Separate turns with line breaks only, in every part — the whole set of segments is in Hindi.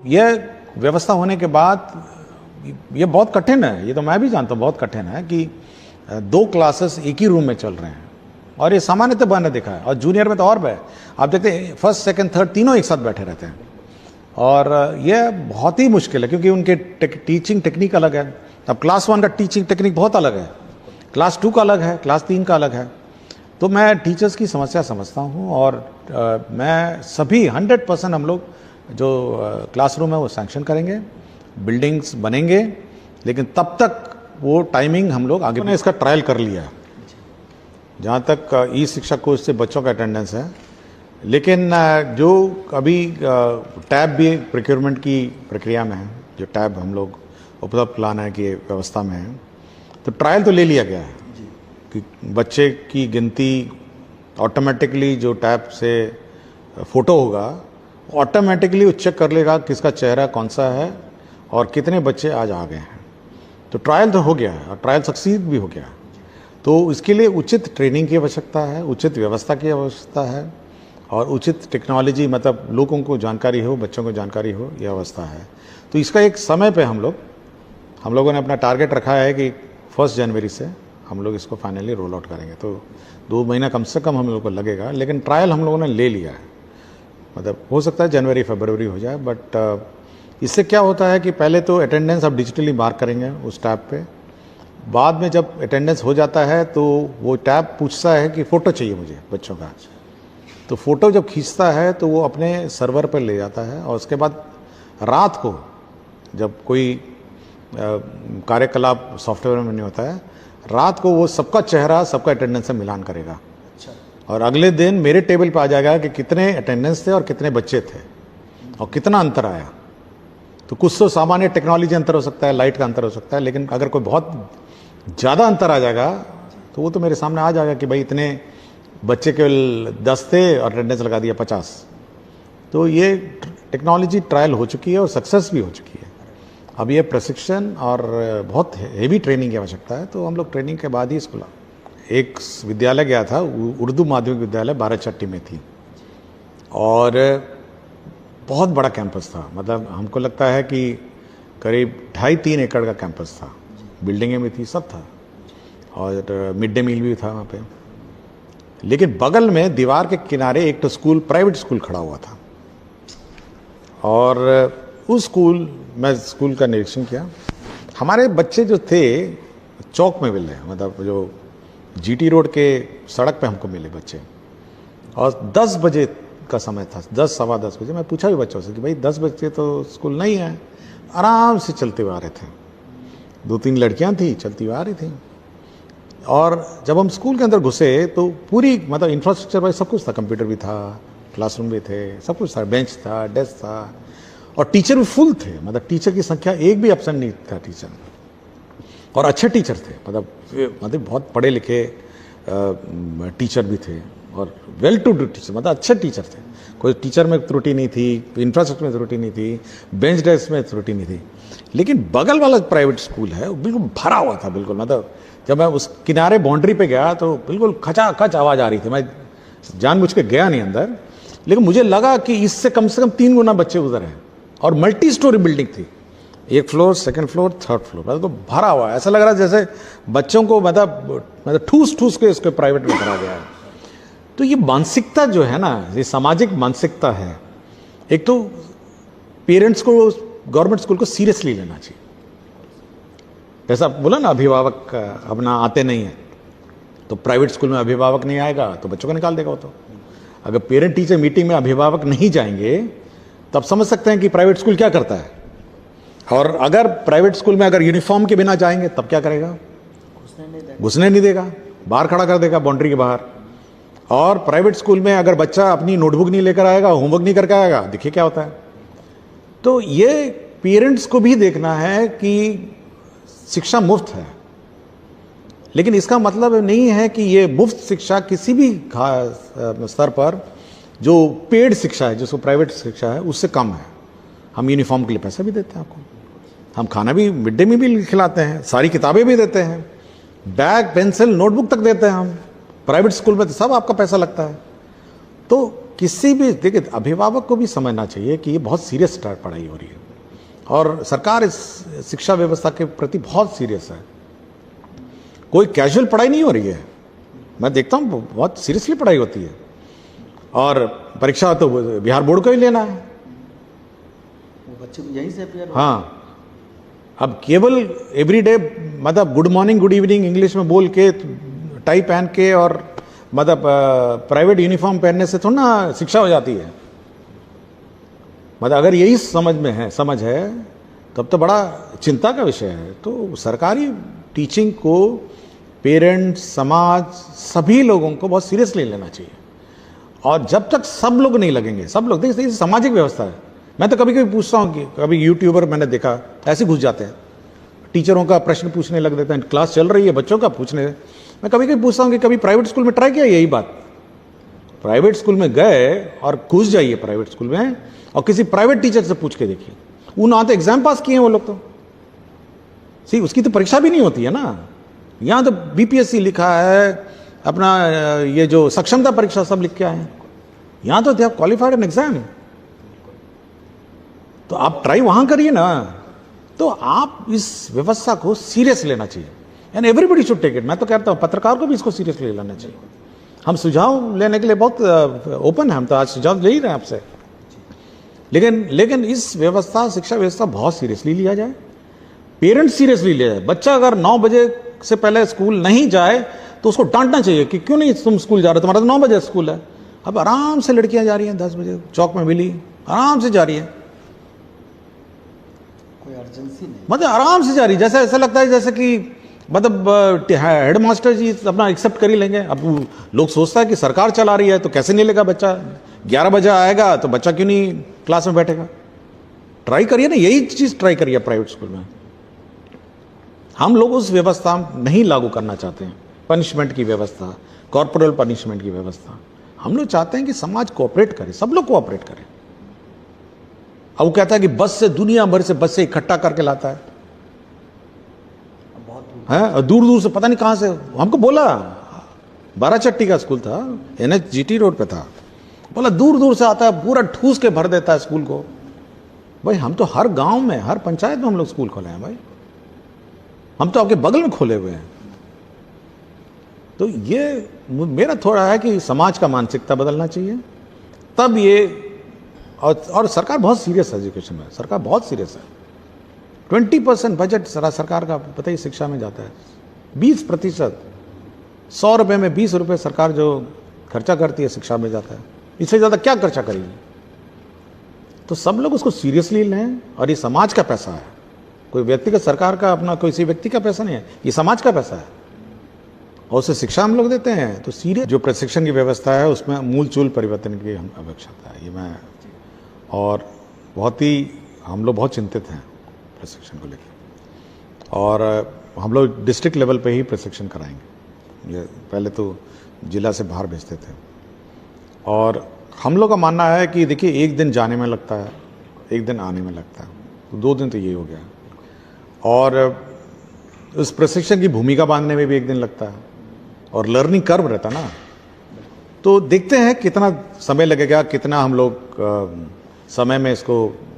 यह व्यवस्था होने के बाद ये बहुत कठिन है, ये तो मैं भी जानता हूँ बहुत कठिन है कि 2 क्लासेस एक ही रूम में चल रहे हैं और ये सामान्यतः मैंने देखा है। और जूनियर में तो और भी आप देखते हैं फर्स्ट सेकंड थर्ड तीनों एक साथ बैठे रहते हैं और ये बहुत ही मुश्किल है क्योंकि उनके टीचिंग टेक्निक अलग है। अब क्लास 1 का टीचिंग टेक्निक बहुत अलग है, क्लास 2 का अलग है, क्लास 3 का अलग है। तो मैं टीचर्स की समस्या समझता हूँ और मैं सभी 100% हम लोग जो क्लासरूम है वो सैंक्शन करेंगे, बिल्डिंग्स बनेंगे, लेकिन तब तक वो टाइमिंग हम लोग आगे इसका ट्रायल कर लिया है जहाँ तक ई शिक्षा कोर्स से बच्चों का अटेंडेंस है। लेकिन जो अभी टैब भी प्रोक्योरमेंट की प्रक्रिया में है, जो टैब हम लोग उपलब्ध कराने की व्यवस्था में है, तो ट्रायल तो ले लिया गया है कि बच्चे की गिनती ऑटोमेटिकली जो टैब से फ़ोटो होगा ऑटोमेटिकली वो चेक कर लेगा किसका चेहरा कौन सा है और कितने बच्चे आज आ गए हैं। तो ट्रायल तो हो गया है और ट्रायल सक्सीड भी हो गया है। तो इसके लिए उचित ट्रेनिंग की आवश्यकता है, उचित व्यवस्था की आवश्यकता है और उचित टेक्नोलॉजी, मतलब लोगों को जानकारी हो, बच्चों को जानकारी हो, यह अवस्था है। तो इसका एक समय पे हम लोगों ने अपना टारगेट रखा है कि 1 जनवरी से हम लोग इसको फाइनली रोल आउट करेंगे। तो 2 महीना कम से कम हम लोग को लगेगा, लेकिन ट्रायल हम लोगों ने ले लिया है। मतलब हो सकता है जनवरी फरवरी हो जाए, बट इससे क्या होता है कि पहले तो अटेंडेंस आप डिजिटली मार्क करेंगे उस टैब पे। बाद में जब अटेंडेंस हो जाता है तो वो टैब पूछता है कि फ़ोटो चाहिए मुझे बच्चों का। तो फ़ोटो जब खींचता है तो वो अपने सर्वर पर ले जाता है और उसके बाद रात को जब कोई कार्यकलाप सॉफ्टवेयर में नहीं होता है, रात को वो सबका चेहरा सबका अटेंडेंस से मिलान करेगा और अगले दिन मेरे टेबल पे आ जाएगा कि कितने अटेंडेंस थे और कितने बच्चे थे और कितना अंतर आया। तो कुछ तो सामान्य टेक्नोलॉजी अंतर हो सकता है, लाइट का अंतर हो सकता है, लेकिन अगर कोई बहुत ज़्यादा अंतर आ जाएगा तो वो तो मेरे सामने आ जाएगा कि भाई इतने बच्चे केवल 10 थे और अटेंडेंस लगा दिया 50। तो ये टेक्नोलॉजी ट्रायल हो चुकी है और सक्सेस भी हो चुकी है। अब ये प्रशिक्षण और बहुत हेवी ट्रेनिंग की आवश्यकता है। तो हम लोग ट्रेनिंग के बाद ही इसको एक विद्यालय गया था, उर्दू माध्यमिक विद्यालय बाराचट्टी में थी और बहुत बड़ा कैंपस था। मतलब हमको लगता है कि करीब 2.5-3 एकड़ का कैंपस था, बिल्डिंगें भी थी, सब था और मिड डे मील भी था वहाँ पे। लेकिन बगल में दीवार के किनारे एक तो स्कूल, प्राइवेट स्कूल खड़ा हुआ था और उस स्कूल का निरीक्षण किया। हमारे बच्चे जो थे चौक में मिले, मतलब जो जीटी रोड के सड़क पे हमको मिले बच्चे, और 10 बजे का समय था, 10 सवा 10 बजे। मैं पूछा भी बच्चों से कि भाई 10 बजे तो स्कूल नहीं है। आराम से चलते हुए आ रहे थे, 2-3 लड़कियां थी चलती हुई आ रही थी। और जब हम स्कूल के अंदर घुसे तो पूरी मतलब इंफ्रास्ट्रक्चर वाइज सब कुछ था, कंप्यूटर भी था, क्लासरूम भी थे, सब कुछ था, बेंच था, डेस्क था और टीचर भी फुल थे। मतलब टीचर की संख्या एक भी एब्सेंट नहीं था टीचर, और अच्छे टीचर थे। मतलब बहुत पढ़े लिखे टीचर भी थे और वेल टू डू टीचर, मतलब अच्छे टीचर थे। कोई टीचर में त्रुटि नहीं थी, इंफ्रास्ट्रक्चर में त्रुटि नहीं थी, बेंच डेस्क में त्रुटि नहीं थी। लेकिन बगल वाला प्राइवेट स्कूल है वो बिल्कुल भरा हुआ था, बिल्कुल। मतलब जब मैं उस किनारे बाउंड्री पे गया तो बिल्कुल खचाखच आवाज़ आ रही थी। मैं जानबूझ के गया नहीं अंदर, लेकिन मुझे लगा कि इससे कम से कम 3 गुना बच्चे उधर हैं और मल्टी स्टोरी बिल्डिंग थी, 1 floor, 2nd floor, 3rd floor, मतलब तो भरा हुआ है। ऐसा लग रहा है जैसे बच्चों को मतलब ठूस के इसके प्राइवेट में भरा गया है। तो ये मानसिकता जो है ना, ये सामाजिक मानसिकता है। एक तो पेरेंट्स को गवर्नमेंट स्कूल को सीरियसली लेना चाहिए। जैसा बोला ना, अभिभावक अपना आते नहीं है, तो प्राइवेट स्कूल में अभिभावक नहीं आएगा तो बच्चों को निकाल देगा वो। तो अगर पेरेंट टीचर मीटिंग में अभिभावक नहीं जाएंगे तब समझ सकते हैं कि प्राइवेट स्कूल क्या करता है। और अगर प्राइवेट स्कूल में अगर यूनिफॉर्म के बिना जाएंगे तब क्या करेगा? घुसने नहीं देगा, बाहर खड़ा कर देगा बाउंड्री के बाहर। और प्राइवेट स्कूल में अगर बच्चा अपनी नोटबुक नहीं लेकर आएगा, होमवर्क नहीं करके आएगा, देखिए क्या होता है। तो ये पेरेंट्स को भी देखना है कि शिक्षा मुफ्त है, लेकिन इसका मतलब नहीं है कि ये मुफ्त शिक्षा किसी भी स्तर पर जो पेड शिक्षा है, जिसको प्राइवेट शिक्षा है, उससे कम है। हम यूनिफॉर्म के लिए पैसा भी देते हैं आपको, हम खाना भी मिड डे मील खिलाते हैं, सारी किताबें भी देते हैं, बैग पेंसिल नोटबुक तक देते हैं हम। प्राइवेट स्कूल में तो सब आपका पैसा लगता है। तो किसी भी, देखिए अभिभावक को भी समझना चाहिए कि ये बहुत सीरियस पढ़ाई हो रही है और सरकार इस शिक्षा व्यवस्था के प्रति बहुत सीरियस है। कोई कैजुअल पढ़ाई नहीं हो रही है, मैं देखता हूँ बहुत सीरियसली पढ़ाई होती है। और परीक्षा तो बिहार बोर्ड का ही लेना है,
बच्चे यहीं से अपेयर।
हाँ, अब केवल एवरीडे मतलब good morning good evening English में बोल के, टाई पहन के और मतलब प्राइवेट यूनिफॉर्म पहनने से थोड़ा ना शिक्षा हो जाती है। मतलब अगर यही समझ है तब तो बड़ा चिंता का विषय है। तो सरकारी टीचिंग को पेरेंट्स, समाज, सभी लोगों को बहुत सीरियसली लेना चाहिए। और जब तक सब लोग नहीं लगेंगे, सब लोग, देखिए सामाजिक व्यवस्था है। मैं तो कभी कभी पूछता हूँ कि कभी यूट्यूबर मैंने देखा ऐसे घुस जाते हैं, टीचरों का प्रश्न पूछने लग देते हैं, क्लास चल रही है बच्चों का पूछने। मैं कभी कभी पूछता हूँ कि कभी प्राइवेट स्कूल में ट्राई किया यही बात? प्राइवेट स्कूल में गए और घुस जाइए प्राइवेट स्कूल में और किसी प्राइवेट टीचर से पूछ के देखिए, वो ना तो एग्जाम पास किए हैं वो लोग, तो सी उसकी तो परीक्षा भी नहीं होती है ना। यहाँ तो बीपीएससी लिखा है, अपना ये जो सक्षमता परीक्षा सब लिख के आए हैं। यहाँ तो they have qualified an exam. तो आप ट्राई वहां करिए ना। तो आप इस व्यवस्था को सीरियस लेना चाहिए and everybody should take it. मैं तो कहता हूं पत्रकार को भी इसको सीरियसली लेना चाहिए। हम सुझाव लेने के लिए बहुत ओपन है, हम तो आज सुझाव ले ही रहे हैं आपसे। लेकिन इस व्यवस्था, शिक्षा व्यवस्था बहुत सीरियसली लिया जाए, पेरेंट्स सीरियसली लिया जाए। बच्चा अगर 9 बजे से पहले स्कूल नहीं जाए तो उसको डांटना चाहिए कि क्यों नहीं तुम स्कूल जा रहे हो, तुम्हारा तो 9 बजे स्कूल है। अब आराम से लड़कियां जा रही हैं 10 बजे, चौक में मिली, आराम से जा रही है,
कोई अर्जेंसी नहीं,
मतलब आराम से जा रही है। जैसे ऐसा लगता है जैसे कि मतलब हेड मास्टर जी अपना एक्सेप्ट कर ही लेंगे। अब लोग सोचता है कि सरकार चला रही है तो कैसे नहीं लेगा बच्चा, 11 बजे आएगा तो बच्चा क्यों नहीं क्लास में बैठेगा। ट्राई करिए ना, यही चीज ट्राई करिए प्राइवेट स्कूल में। हम लोग उस व्यवस्था नहीं लागू करना चाहते हैं, पनिशमेंट की व्यवस्था, कॉर्पोरल पनिशमेंट की व्यवस्था। हम लोग चाहते हैं कि समाज कोऑपरेट करे, सब लोग कोऑपरेट करें। अब वो कहता है कि बस से, दुनिया भर से बस से इकट्ठा करके लाता है, और दूर दूर से पता नहीं कहां से। हमको बोला, बाराचट्टी का स्कूल था, NHGT रोड पे था, बोला दूर दूर से आता है, पूरा ठूस के भर देता है स्कूल को। भाई हम तो हर गांव में, हर पंचायत में हम लोग स्कूल खोले हैं भाई, हम तो आपके बगल में खोले हुए हैं। तो ये मेरा थोड़ा है कि समाज का मानसिकता बदलना चाहिए, तब ये। और सरकार बहुत सीरियस है एजुकेशन में, सरकार बहुत सीरियस है। 20% बजट सरकार का पता ही शिक्षा में जाता है, 20%, 100 रुपये में 20 रुपये सरकार जो खर्चा करती है शिक्षा में जाता है, इससे ज़्यादा क्या खर्चा करेगी। तो सब लोग उसको सीरियसली लें, और ये समाज का पैसा है, कोई व्यक्तिगत सरकार का, अपना किसी व्यक्ति का पैसा नहीं है, ये समाज का पैसा है, और उसे शिक्षा हम लोग देते हैं। तो सीरियस जो प्रशिक्षण की व्यवस्था है उसमें मूलचूल परिवर्तन की हम आवश्यकता है, ये मैं, और बहुत ही हम लोग बहुत चिंतित हैं प्रशिक्षण को लेकर। और हम लोग डिस्ट्रिक्ट लेवल पे ही प्रशिक्षण कराएंगे, ये पहले तो जिला से बाहर भेजते थे। और हम लोग का मानना है कि देखिए, एक दिन जाने में लगता है, एक दिन आने में लगता है, तो 2 दिन तो ये हो गया। और उस प्रशिक्षण की भूमिका बांधने में भी 1 दिन लगता है, और लर्निंग कर्व रहता ना। तो देखते हैं कितना समय लगेगा, कितना हम लोग समय में इसको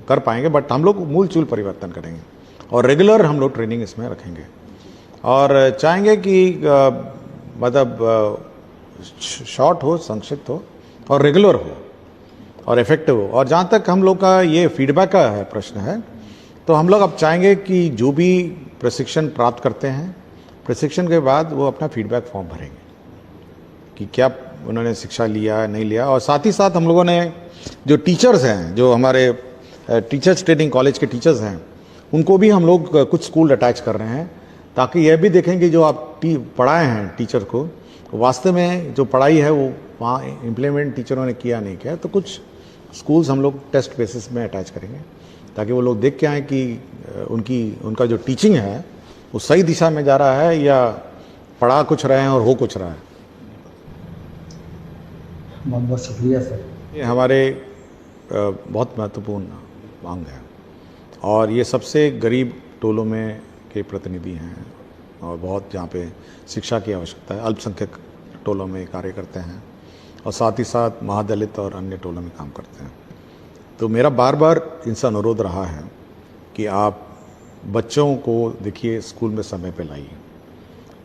कर पाएंगे, बट हम लोग मूलचूल परिवर्तन करेंगे और रेगुलर हम लोग ट्रेनिंग इसमें रखेंगे, और चाहेंगे कि मतलब शॉर्ट हो, संक्षिप्त हो, और रेगुलर हो, और इफेक्टिव हो। और जहाँ तक हम लोग का ये फीडबैक का है प्रश्न है, तो हम लोग अब चाहेंगे कि जो भी प्रशिक्षण प्राप्त करते हैं, प्रशिक्षण के बाद वो अपना फीडबैक फॉर्म भरेंगे कि क्या उन्होंने शिक्षा लिया नहीं लिया। और साथ ही साथ हम लोगों ने जो टीचर्स हैं, जो हमारे टीचर्स ट्रेनिंग कॉलेज के टीचर्स हैं, उनको भी हम लोग कुछ स्कूल अटैच कर रहे हैं, ताकि यह भी देखें कि जो आप पढ़ाए हैं टीचर को, वास्तव में जो पढ़ाई है वो वहाँ इम्प्लीमेंट टीचरों ने किया नहीं किया। तो कुछ स्कूल्स हम लोग टेस्ट बेसिस में अटैच करेंगे, ताकि वो लोग देख के आएँ कि उनका जो टीचिंग है वो सही दिशा में जा रहा है, या पढ़ा कुछ रहे हैं और हो कुछ रहा है।
बहुत बहुत शुक्रिया सर।
ये हमारे बहुत महत्वपूर्ण मांग है, और ये सबसे गरीब टोलों में के प्रतिनिधि हैं, और बहुत जहाँ पे शिक्षा की आवश्यकता है, अल्पसंख्यक टोलों में कार्य करते हैं, और साथ ही साथ महादलित और अन्य टोलों में काम करते हैं। तो मेरा बार बार इनसे अनुरोध रहा है कि आप बच्चों को देखिए स्कूल में समय पे लाइए,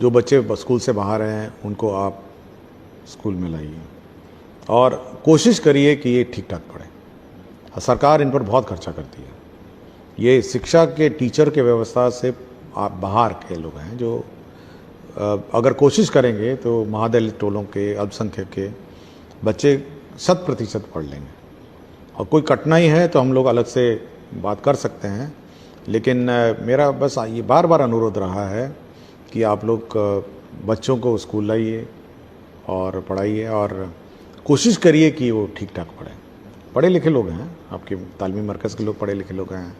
जो बच्चे स्कूल से बाहर हैं उनको आप स्कूल में लाइए और कोशिश करिए कि ये ठीक ठाक पढ़े। सरकार इन पर बहुत खर्चा करती है। ये शिक्षा के टीचर के व्यवस्था से आप बाहर के लोग हैं जो अगर कोशिश करेंगे तो महादलित टोलों के, अल्पसंख्यक के बच्चे 100% पढ़ लेंगे। और कोई कठिनाई है तो हम लोग अलग से बात कर सकते हैं, लेकिन मेरा बस ये बार बार अनुरोध रहा है कि आप लोग बच्चों को स्कूल लाइए और पढ़ाइए और कोशिश करिए कि वो ठीक ठाक पढ़ें। पढ़े लिखे लोग हैं, आपके तालीमी मरकज़ के लोग पढ़े लिखे लोग हैं,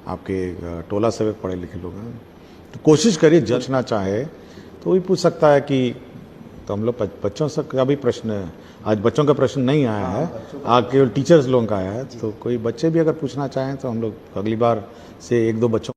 आपके टोला सेवक पढ़े लिखे लोग हैं, तो कोशिश करिए। जचना चाहे तो वही पूछ सकता है कि तो हम लोग बच्चों से का भी प्रश्न, आज बच्चों का प्रश्न नहीं आया है, आज केवल टीचर्स लोगों का आया है। तो कोई बच्चे भी अगर पूछना चाहें तो हम लोग अगली बार से 1-2 बच्चों